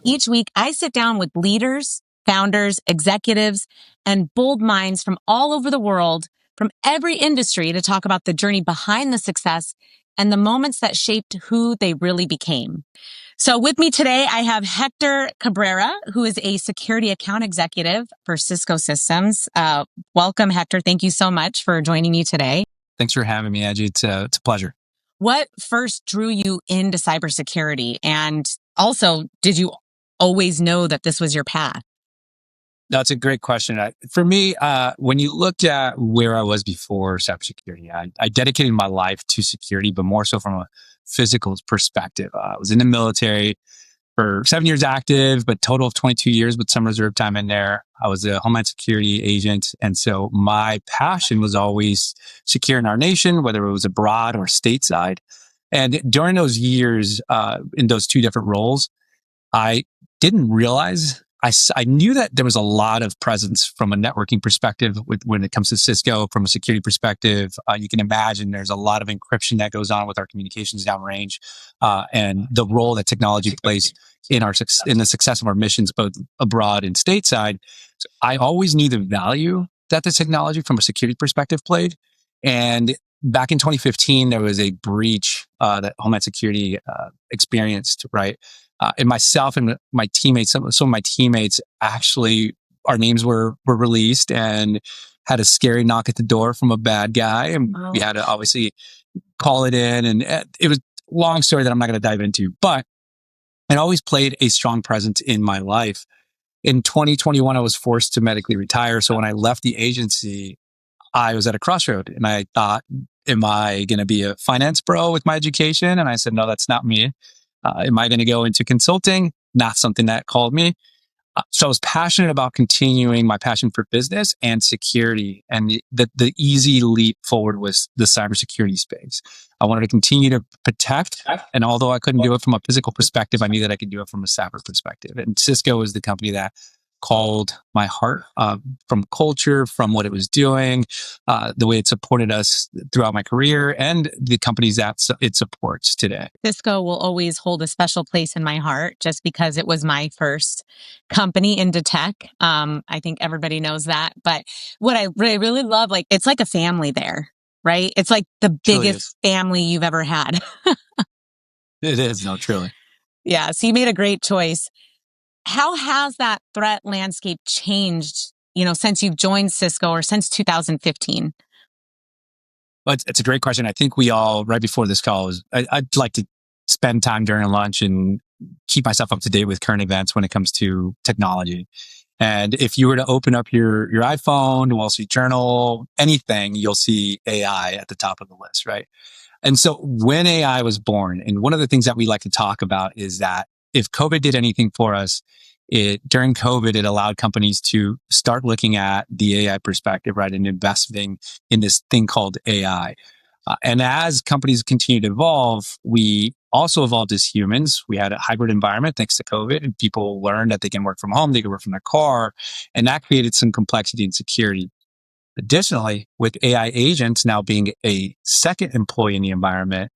Each week, I sit down with leaders, founders, executives, and bold minds from all over the world, from every industry, to talk about the journey behind the success and the moments that shaped who they really became. So with me today, I have Hector Cabrera, who is a security account executive for Cisco Systems. Welcome, Hector. Thank you so much for joining me today. Thanks for having me, Angie. It's a pleasure. What first drew you into cybersecurity? And also, did you always know that this was your path? That's a great question. For me, when you looked at where I was before cybersecurity, I dedicated my life to security, but more so from a physical perspective. I was in the military for 7 years active, but total of 22 years with some reserve time in there. I was a Homeland Security agent. And so my passion was always securing our nation, whether it was abroad or stateside. And during those years, in those two different roles, I didn't realize, I knew that there was a lot of presence from a networking perspective when it comes to Cisco. From a security perspective, you can imagine there's a lot of encryption that goes on with our communications downrange, and the role that technology plays in the success of our missions, both abroad and stateside. So I always knew the value that the technology from a security perspective played. And back in 2015, there was a breach that Homeland Security experienced, right? And myself and my teammates, some of my teammates actually, our names were released and had a scary knock at the door from a bad guy. And we had to obviously call it in. And it was a long story that I'm not going to dive into, but it always played a strong presence in my life. In 2021, I was forced to medically retire. So when I left the agency, I was at a crossroad and I thought, am I going to be a finance bro with my education? And I said, no, that's not me. Am I going to go into consulting? Not something that called me. So I was passionate about continuing my passion for business and security. And the easy leap forward was the cybersecurity space. I wanted to continue to protect. And although I couldn't do it from a physical perspective, I knew that I could do it from a cyber perspective. And Cisco was the company that called my heart, from culture, from what it was doing, the way it supported us throughout my career, and the companies that it supports today. Cisco will always hold a special place in my heart just because it was my first company into tech. I think everybody knows that. But what I really love, it's like a family there, right? It's like the biggest family you've ever had. It is, no, truly. Yeah. So you made a great choice. How has that threat landscape changed, since you've joined Cisco or since 2015? Well, it's a great question. I think we all, right before this call, I'd like to spend time during lunch and keep myself up to date with current events when it comes to technology. And if you were to open up your iPhone, Wall Street Journal, anything, you'll see AI at the top of the list, right? And so when AI was born, and one of the things that we like to talk about is that if COVID did anything for us, during COVID, it allowed companies to start looking at the AI perspective, right, and investing in this thing called AI. And as companies continue to evolve, we also evolved as humans. We had a hybrid environment thanks to COVID, and people learned that they can work from home, they can work from their car, and that created some complexity and security. Additionally, with AI agents now being a second employee in the environment,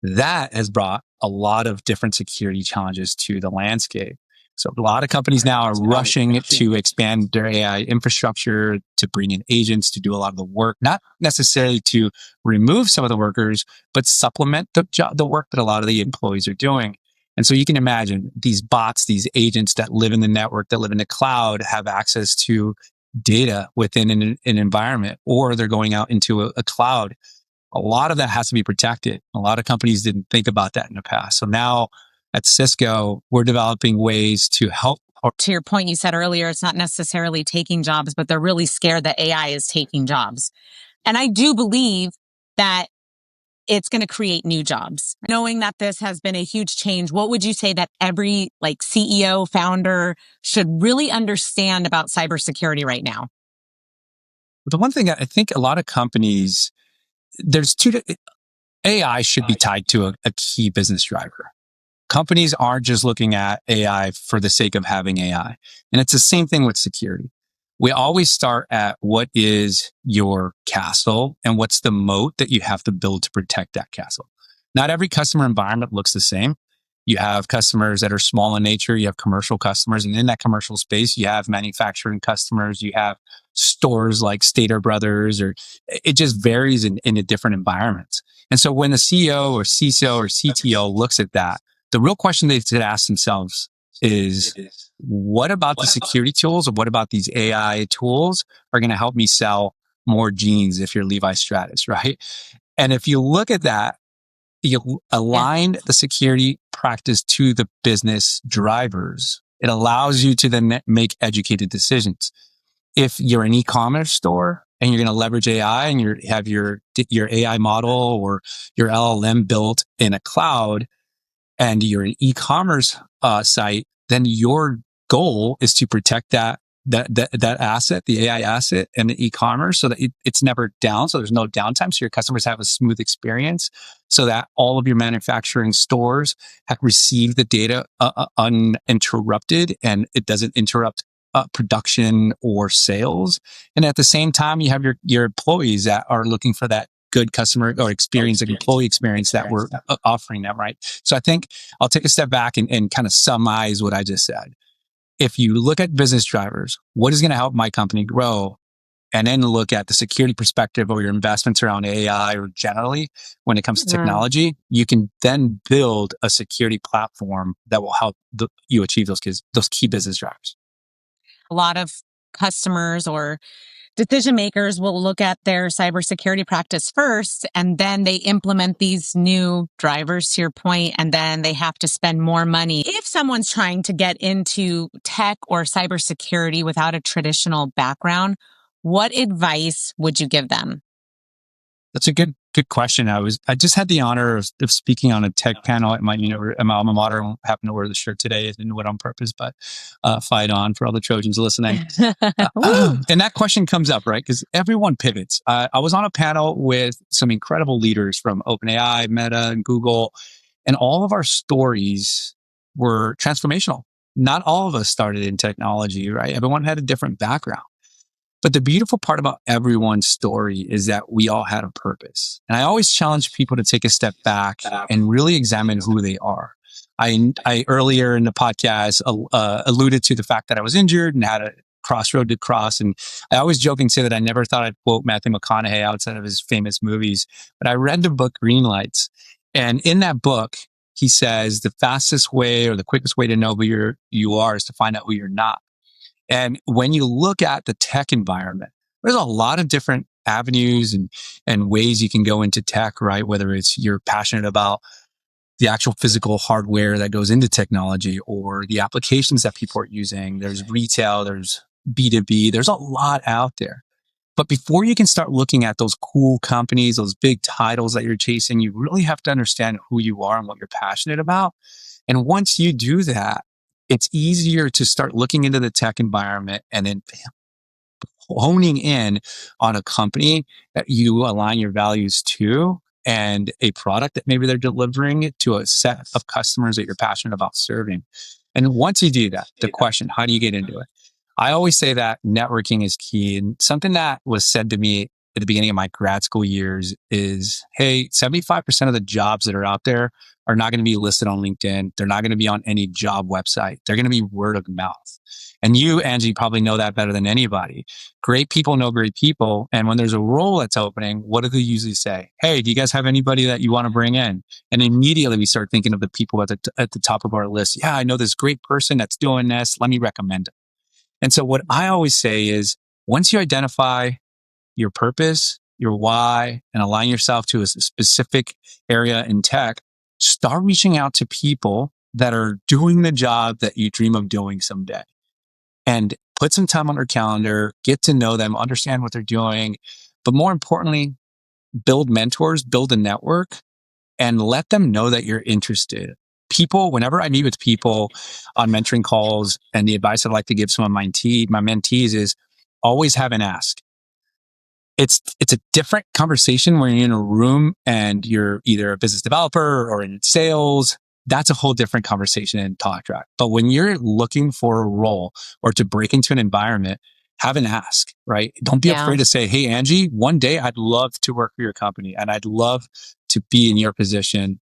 that has brought a lot of different security challenges to the landscape. So a lot of companies now are rushing to expand their AI infrastructure, to bring in agents to do a lot of the work, not necessarily to remove some of the workers, but supplement the work that a lot of the employees are doing. And so you can imagine these bots, these agents that live in the network, that live in the cloud, have access to data within an environment, or they're going out into a cloud. A lot of that has to be protected. A lot of companies didn't think about that in the past. So now at Cisco, we're developing ways to help. To your point, you said earlier, it's not necessarily taking jobs, but they're really scared that AI is taking jobs. And I do believe that it's going to create new jobs. Knowing that this has been a huge change, what would you say that every CEO, founder should really understand about cybersecurity right now? The one thing I think a lot of companies, AI should be tied to a key business driver. Companies aren't just looking at AI for the sake of having AI. And it's the same thing with security. We always start at what is your castle and what's the moat that you have to build to protect that castle. Not every customer environment looks the same. You have customers that are small in nature. You have commercial customers. And in that commercial space, you have manufacturing customers. You have stores like Stater Brothers, or it just varies in a different environments. And so when the CEO or CISO or CTO looks at that, the real question they should ask themselves is, what about the security tools, or what about these AI tools are going to help me sell more jeans if you're Levi Stratus, right? And if you look at that, you align the security practice to the business drivers. It allows you to then make educated decisions. If you're an e-commerce store and you're going to leverage AI and you have your AI model or your LLM built in a cloud, and you're an e-commerce site, then your goal is to protect that asset, the AI asset, and the e-commerce, so that it's never down. So there's no downtime. So your customers have a smooth experience, so that all of your manufacturing stores have received the data uninterrupted, and it doesn't interrupt production or sales. And at the same time, you have your employees that are looking for that good customer or experience, like employee experience that we're offering them, right? So I think I'll take a step back and kind of summarize what I just said. If you look at business drivers, what is going to help my company grow? And then look at the security perspective or your investments around AI or generally when it comes to technology, you can then build a security platform that will help you achieve those key business drivers. A lot of customers or decision makers will look at their cybersecurity practice first, and then they implement these new drivers, to your point, and then they have to spend more money. If someone's trying to get into tech or cybersecurity without a traditional background, what advice would you give them? That's a good question. I just had the honor of speaking on a tech panel at my alma mater. I happen to wear the shirt today. I didn't do it on purpose, but fight on for all the Trojans listening. And that question comes up, right? Because everyone pivots. I was on a panel with some incredible leaders from OpenAI, Meta, and Google, and all of our stories were transformational. Not all of us started in technology, right? Everyone had a different background. But the beautiful part about everyone's story is that we all had a purpose. And I always challenge people to take a step back and really examine who they are. I earlier in the podcast alluded to the fact that I was injured and had a crossroad to cross. And I always joke and say that I never thought I'd quote Matthew McConaughey outside of his famous movies. But I read the book Green Lights. And in that book, he says the fastest way or the quickest way to know who you are is to find out who you're not. And when you look at the tech environment, there's a lot of different avenues and ways you can go into tech, right? Whether it's you're passionate about the actual physical hardware that goes into technology or the applications that people are using. There's retail, there's B2B, there's a lot out there. But before you can start looking at those cool companies, those big titles that you're chasing, you really have to understand who you are and what you're passionate about. And once you do that, it's easier to start looking into the tech environment and then honing in on a company that you align your values to and a product that maybe they're delivering it to a set of customers that you're passionate about serving. And once you do that, the question, how do you get into it? I always say that networking is key. And something that was said to me at the beginning of my grad school years is, hey, 75% of the jobs that are out there are not going to be listed on LinkedIn. They're not going to be on any job website. They're going to be word of mouth. And you, Angie, probably know that better than anybody. Great people know great people. And when there's a role that's opening, what do they usually say? Hey, do you guys have anybody that you want to bring in? And immediately we start thinking of the people at the top of our list. Yeah, I know this great person that's doing this. Let me recommend it. And so what I always say is, once you identify your purpose, your why, and align yourself to a specific area in tech, start reaching out to people that are doing the job that you dream of doing someday. And put some time on their calendar, get to know them, understand what they're doing. But more importantly, build mentors, build a network, and let them know that you're interested. People, whenever I meet with people on mentoring calls, and the advice I'd like to give some of my mentees is always have an ask. It's a different conversation when you're in a room and you're either a business developer or in sales. That's a whole different conversation and talk track. But when you're looking for a role or to break into an environment, have an ask, right? Don't be afraid to say, hey, Angie, one day I'd love to work for your company and I'd love to be in your position.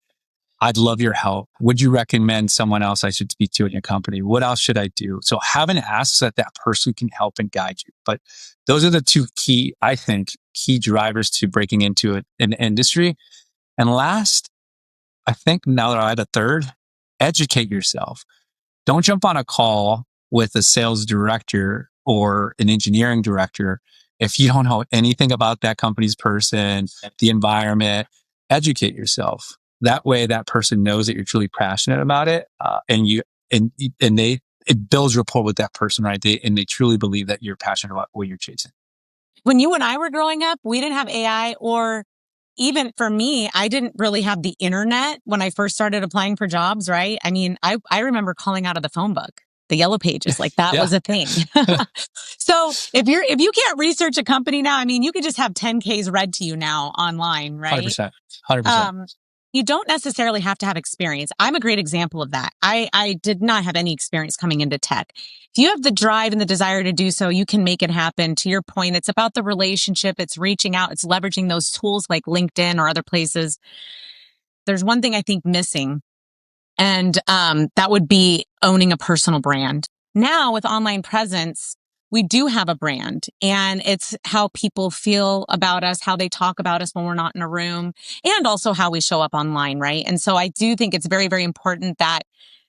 I'd love your help. Would you recommend someone else I should speak to in your company? What else should I do? So have an ask that that person can help and guide you. But those are the two key, I think, key drivers to breaking into an industry. And last, I think now that I had a third, educate yourself. Don't jump on a call with a sales director or an engineering director if you don't know anything about that company's person, the environment. Educate yourself. That way, that person knows that you're truly passionate about it, and they it builds rapport with that person, right? They truly believe that you're passionate about what you're chasing. When you and I were growing up, we didn't have AI, or even for me, I didn't really have the internet when I first started applying for jobs, right? I mean, I remember calling out of the phone book, the yellow pages, like that was a thing. So if you can't research a company now, I mean, you could just have 10Ks read to you now online, right? 100%. 100%. You don't necessarily have to have experience. I'm a great example of that. I did not have any experience coming into tech. If you have the drive and the desire to do so, you can make it happen. To your point, it's about the relationship. It's reaching out. It's leveraging those tools like LinkedIn or other places. There's one thing I think missing, and that would be owning a personal brand. Now with online presence, we do have a brand, and it's how people feel about us, how they talk about us when we're not in a room, and also how we show up online, right? And so I do think it's very, very important that,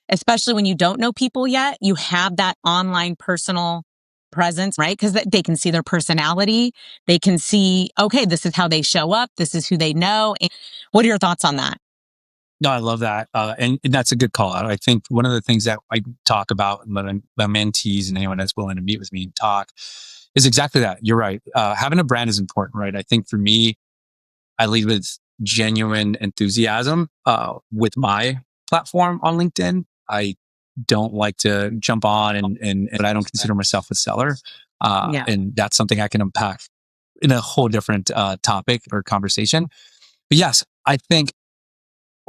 especially when you don't know people yet, you have that online personal presence, right? Because they can see their personality. They can see, okay, this is how they show up. This is who they know. And what are your thoughts on that? No, I love that. And that's a good call out. I think one of the things that I talk about with my mentees and anyone that's willing to meet with me and talk is exactly that. You're right. Having a brand is important, right? I think for me, I lead with genuine enthusiasm with my platform on LinkedIn. I don't like to jump on but I don't consider myself a seller. And that's something I can unpack in a whole different topic or conversation. But yes, I think,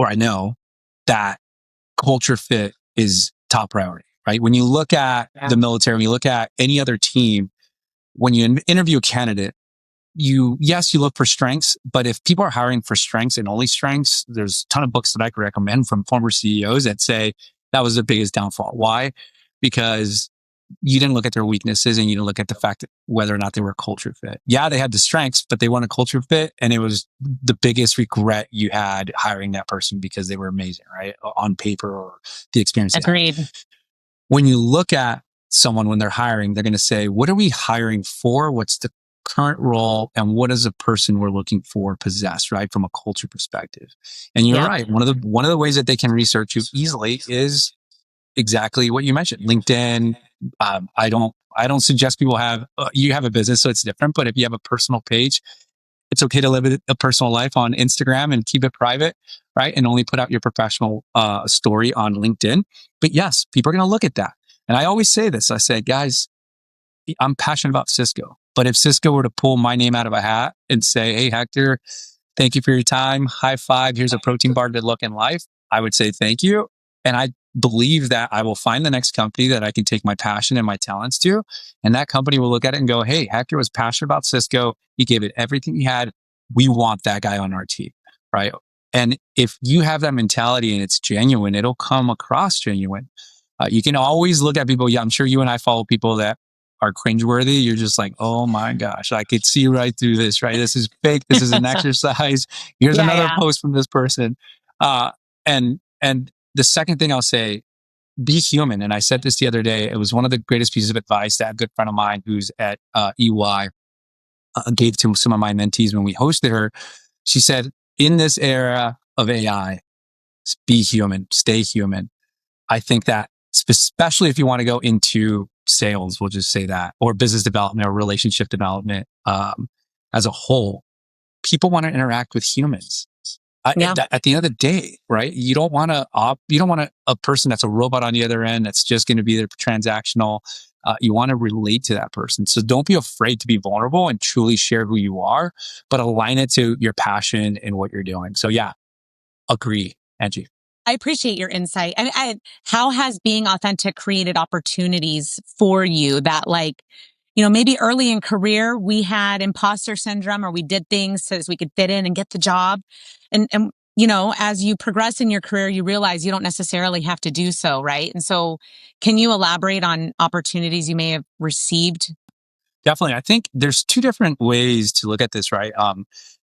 or I know that culture fit is top priority, right? When you look at the military, when you look at any other team, when you interview a candidate, you look for strengths, but if people are hiring for strengths and only strengths, there's a ton of books that I could recommend from former CEOs that say that was the biggest downfall. Why? Because you didn't look at their weaknesses and you didn't look at the fact that whether or not they were a culture fit. Yeah, they had the strengths, but they weren't a culture fit. And it was the biggest regret you had hiring that person because they were amazing, right? On paper or the experience. Agreed. When you look at someone when they're hiring, they're going to say, what are we hiring for? What's the current role? And what does a person we're looking for possess, right? From a culture perspective. And you're right. One of the ways that they can research you easily is exactly what you mentioned. LinkedIn. I don't suggest people you have a business, so it's different, but if you have a personal page, it's okay to live a personal life on Instagram and keep it private, right? And only put out your professional story on LinkedIn. But yes, people are going to look at that. And I always say this. I say, guys, I'm passionate about Cisco, but if Cisco were to pull my name out of a hat and say, hey, Hector, thank you for your time. High five. Here's a protein bar. Good luck in life. I would say thank you. And I believe that I will find the next company that I can take my passion and my talents to. And that company will look at it and go, hey, Hector was passionate about Cisco. He gave it everything he had. We want that guy on our team, right? And if you have that mentality and it's genuine, it'll come across genuine. You can always look at people. Yeah, I'm sure you and I follow people that are cringeworthy. You're just like, oh my gosh, I could see right through this, right? This is fake. This is an exercise. Here's another post from this person. And the second thing I'll say, be human. And I said this the other day. It was one of the greatest pieces of advice that a good friend of mine who's at EY gave to some of my mentees when we hosted her. She said, in this era of AI, be human, stay human. I think that especially if you want to go into sales, we'll just say that, or business development or relationship development as a whole, people want to interact with humans. At the end of the day, right? You don't want a person that's a robot on the other end that's just going to be there transactional. You want to relate to that person. So don't be afraid to be vulnerable and truly share who you are, but align it to your passion and what you're doing. So yeah, agree, Angie. I appreciate your insight. How has being authentic created opportunities for you that, like, maybe early in career, we had imposter syndrome or we did things so as we could fit in and get the job. And as you progress in your career, you realize you don't necessarily have to do so, right? And so can you elaborate on opportunities you may have received? Definitely. I think there's two different ways to look at this, right?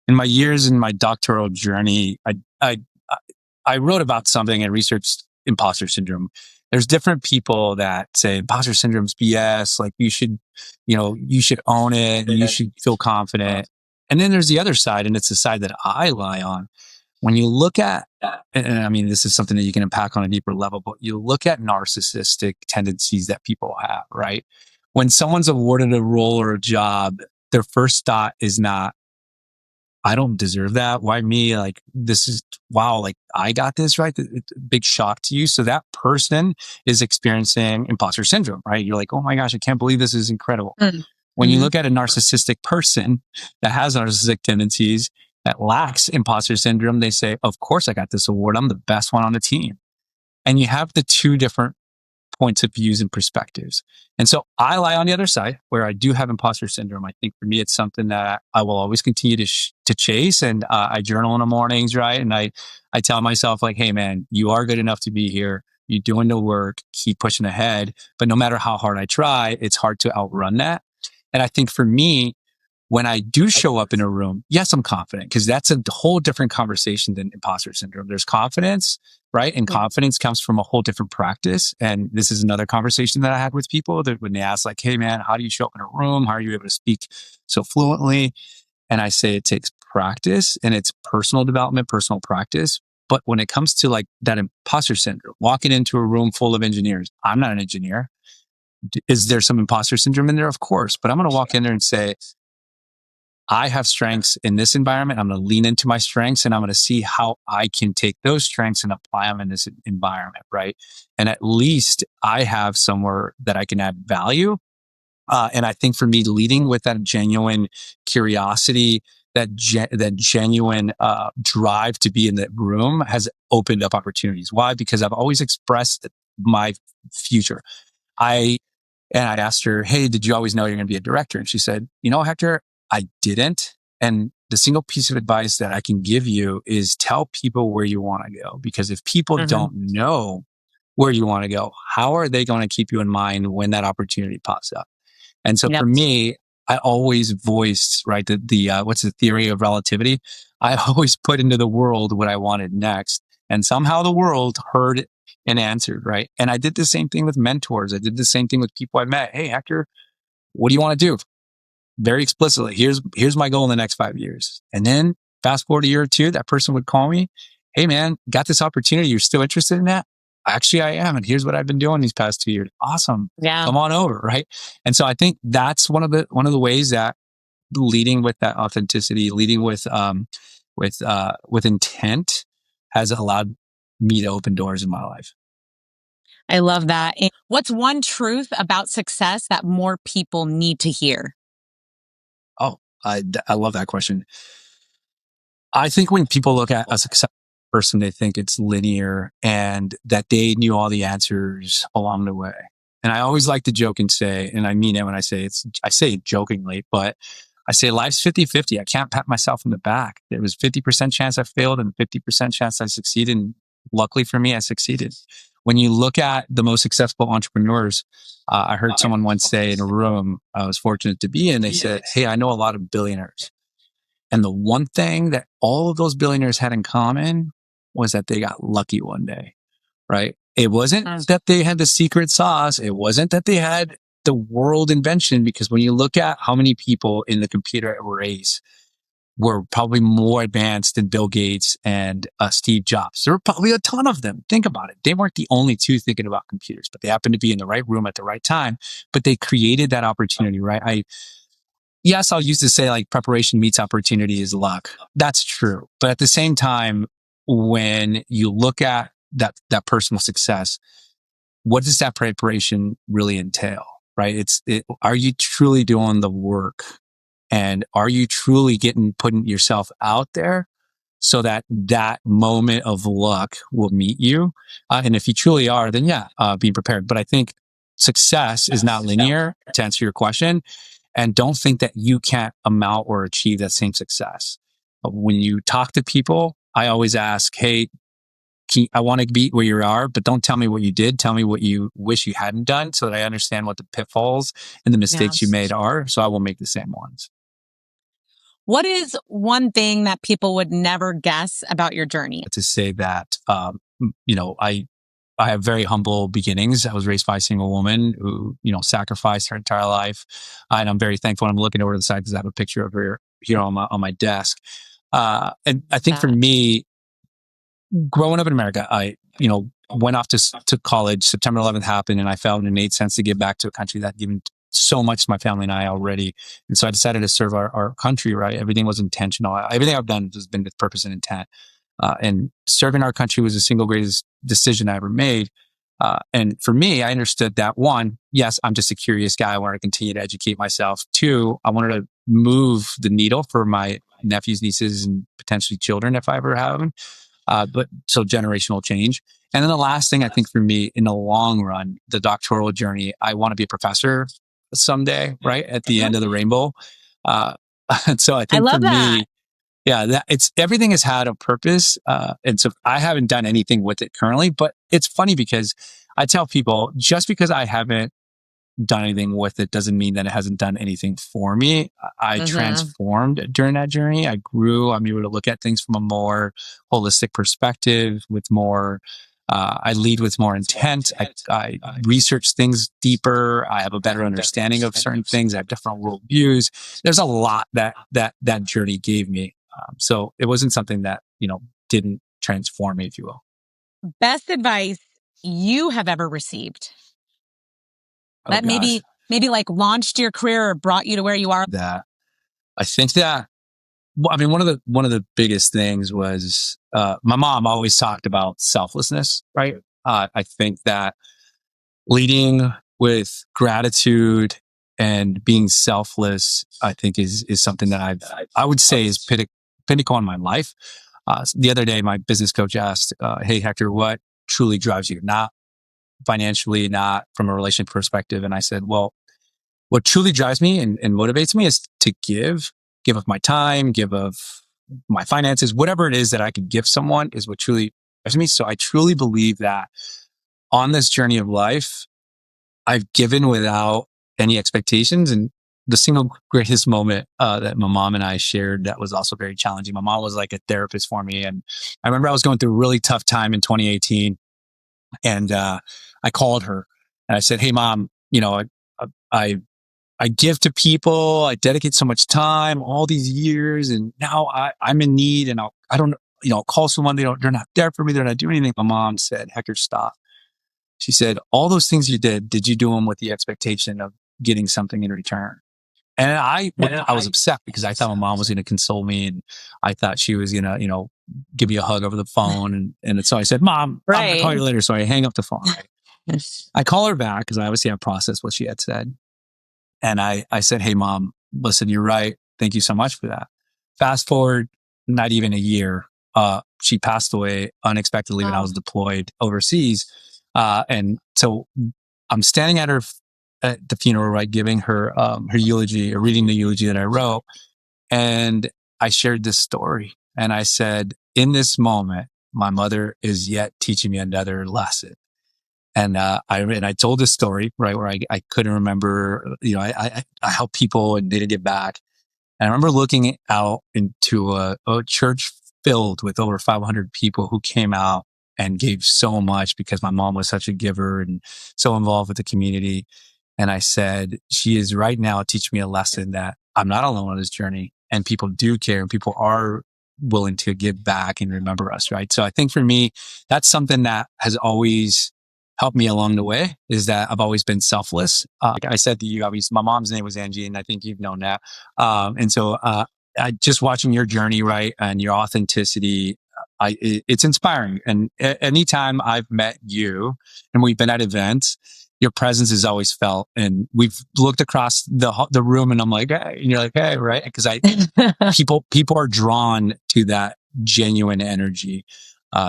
In my years in my doctoral journey, I wrote about something and researched imposter syndrome. There's different people that say imposter syndrome's BS. Like you should own it and you should feel confident. And then there's the other side, and it's the side that I lie on. When you look at, and I mean, this is something that you can unpack on a deeper level, but you look at narcissistic tendencies that people have, right? When someone's awarded a role or a job, their first thought is not, I don't deserve that. Why me? Like, this is, wow, like I got this, right? It's a big shock to you. So that person is experiencing imposter syndrome, right? You're like, oh my gosh, I can't believe this is incredible. Mm-hmm. When you look at a narcissistic person that has narcissistic tendencies, that lacks imposter syndrome, they say, of course I got this award. I'm the best one on the team. And you have the two different points of views and perspectives. And so I lie on the other side where I do have imposter syndrome. I think for me, it's something that I will always continue to chase. And I journal in the mornings, right? And I tell myself like, hey man, you are good enough to be here. You're doing the work, keep pushing ahead. But no matter how hard I try, it's hard to outrun that. And I think for me, when I do show up in a room, yes, I'm confident because that's a whole different conversation than imposter syndrome. There's confidence, right? And confidence comes from a whole different practice. And this is another conversation that I had with people that when they ask like, hey man, how do you show up in a room? How are you able to speak so fluently? And I say it takes practice and it's personal development, personal practice. But when it comes to like that imposter syndrome, walking into a room full of engineers, I'm not an engineer. Is there some imposter syndrome in there? Of course. But I'm going to walk in there and say, I have strengths in this environment. I'm going to lean into my strengths and I'm going to see how I can take those strengths and apply them in this environment, right? And at least I have somewhere that I can add value. And I think for me, leading with that genuine curiosity, that genuine drive to be in the room has opened up opportunities. Why? Because I've always expressed my future. I asked her, hey, did you always know you're going to be a director? And she said, Hector, I didn't. And the single piece of advice that I can give you is tell people where you want to go. Because if people don't know where you want to go, how are they going to keep you in mind when that opportunity pops up? And so for me, I always voiced, right, what's the theory of relativity? I always put into the world what I wanted next. And somehow the world heard it and answered, right? And I did the same thing with mentors. I did the same thing with people I met. Hey, Hector, what do you want to do? Very explicitly, here's my goal in the next 5 years. And then fast forward a year or two, that person would call me. Hey man, got this opportunity. You're still interested in that? Actually, I am. And here's what I've been doing these past 2 years. Awesome. Yeah. Come on over. Right. And so I think that's one of the ways that leading with that authenticity, leading with intent has allowed me to open doors in my life. I love that. And what's one truth about success that more people need to hear? Oh, I love that question. I think when people look at a successful person, they think it's linear and that they knew all the answers along the way. And I always like to joke and say, and I mean it when I say it jokingly, but I say life's 50-50. I can't pat myself on the back. There was 50% chance I failed and 50% chance I succeeded. And luckily for me, I succeeded. When you look at the most successful entrepreneurs, I heard someone once say in a room I was fortunate to be in, they said, hey, I know a lot of billionaires. And the one thing that all of those billionaires had in common was that they got lucky one day, right? It wasn't that they had the secret sauce. It wasn't that they had the world invention, because when you look at how many people in the computer race were probably more advanced than Bill Gates and Steve Jobs. There were probably a ton of them. Think about it. They weren't the only two thinking about computers, but they happened to be in the right room at the right time. But they created that opportunity, right? Yes, I'll use to say like preparation meets opportunity is luck. That's true. But at the same time, when you look at that personal success, what does that preparation really entail, right? Are you truly doing the work? And are you truly putting yourself out there so that moment of luck will meet you? And if you truly are, then be prepared. But I think success is not linear, to answer your question. And don't think that you can't amount or achieve that same success. When you talk to people, I always ask, hey, I want to be where you are, but don't tell me what you did. Tell me what you wish you hadn't done so that I understand what the pitfalls and the mistakes you made are, so I will make the same ones. What is one thing that people would never guess about your journey? To say that, I have very humble beginnings. I was raised by a single woman who, sacrificed her entire life. And I'm very thankful. I'm looking over to the side because I have a picture of her here on my desk. And I think for me, growing up in America, I, went off to college. September 11th happened, and I felt an innate sense to give back to a country that had given so much to my family and I already. And so I decided to serve our country, right? Everything was intentional. Everything I've done has been with purpose and intent. And serving our country was the single greatest decision I ever made. And for me, I understood that one, yes, I'm just a curious guy. I wanted to continue to educate myself. Two, I wanted to move the needle for my nephews, nieces, and potentially children if I ever have them. But so generational change. And then the last thing I think for me in the long run, the doctoral journey, I want to be a professor someday, right? At the end of the rainbow. And so I think for me, yeah, that it's everything has had a purpose. And so I haven't done anything with it currently, but it's funny because I tell people just because I haven't done anything with it doesn't mean that it hasn't done anything for me. I transformed during that journey. I grew. I'm able to look at things from a more holistic perspective with more, I lead with more intent. I research things deeper. I have a better understanding of certain things. I have different worldviews. There's a lot that journey gave me. So it wasn't something that, didn't transform me, if you will. Best advice you have ever received that maybe like launched your career or brought you to where you are? That I think that, one of the biggest things was, my mom always talked about selflessness, right? I think that leading with gratitude and being selfless, I think is something that I would say is pinnacle in my life. The other day, my business coach asked, hey, Hector, what truly drives you? Not financially, not from a relationship perspective. And I said, well, what truly drives me and motivates me is to give of my time, give of my finances, whatever it is that I could give someone is what truly drives me. So I truly believe that on this journey of life, I've given without any expectations. And the single greatest moment that my mom and I shared that was also very challenging. My mom was like a therapist for me. And I remember I was going through a really tough time in 2018. And I called her and I said, hey, Mom, I give to people. I dedicate so much time, all these years, and now I'm in need. And I'll call someone. They're not there for me. They're not doing anything. My mom said, Hector, stop. She said, all those things you did you do them with the expectation of getting something in return? And I was upset because I thought my mom was going to console me, and I thought she was going to, give me a hug over the phone. And so I said, Mom, I'm going to call you later. So I hang up the phone. I call her back because I obviously have processed what she had said. And I said, hey, Mom, listen, you're right. Thank you so much for that. Fast forward, not even a year, she passed away unexpectedly when I was deployed overseas. And so I'm standing at the funeral, right, giving her her eulogy, or reading the eulogy that I wrote. And I shared this story. And I said, in this moment, my mother is yet teaching me another lesson. And I told this story, right, where I couldn't remember, I helped people and didn't get back. And I remember looking out into a church filled with over 500 people who came out and gave so much because my mom was such a giver and so involved with the community. And I said, she is right now teaching me a lesson that I'm not alone on this journey, and people do care, and people are willing to give back and remember us, right? So I think for me, that's something that has always helped me along the way, is that I've always been selfless. Like I said to you, obviously, my mom's name was Angie, and I think you've known that. And so just watching your journey, right, and your authenticity, it's inspiring. And anytime I've met you and we've been at events, your presence is always felt. And we've looked across the room, and I'm like, hey, and you're like, hey, right? Because people are drawn to that genuine energy.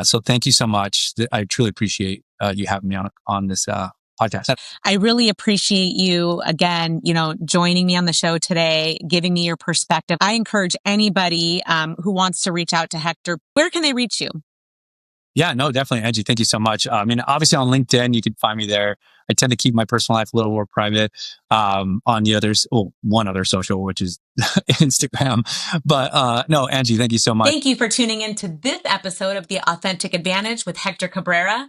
So thank you so much. I truly appreciate you having me on this podcast. I really appreciate you again, joining me on the show today, giving me your perspective. I encourage anybody who wants to reach out to Hector. Where can they reach you? Yeah, no, definitely, Angie. Thank you so much. I mean, obviously on LinkedIn, you can find me there. I tend to keep my personal life a little more private. On the others, one other social, which is Instagram. But no, Angie, thank you so much. Thank you for tuning in to this episode of The Authentic Advantage with Hector Cabrera.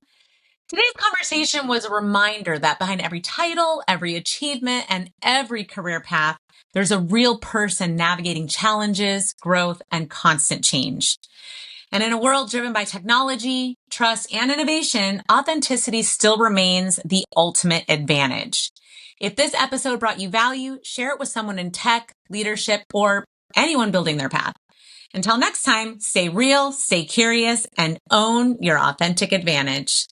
Today's conversation was a reminder that behind every title, every achievement, and every career path, there's a real person navigating challenges, growth, and constant change. And in a world driven by technology, trust, and innovation, authenticity still remains the ultimate advantage. If this episode brought you value, share it with someone in tech, leadership, or anyone building their path. Until next time, stay real, stay curious, and own your authentic advantage.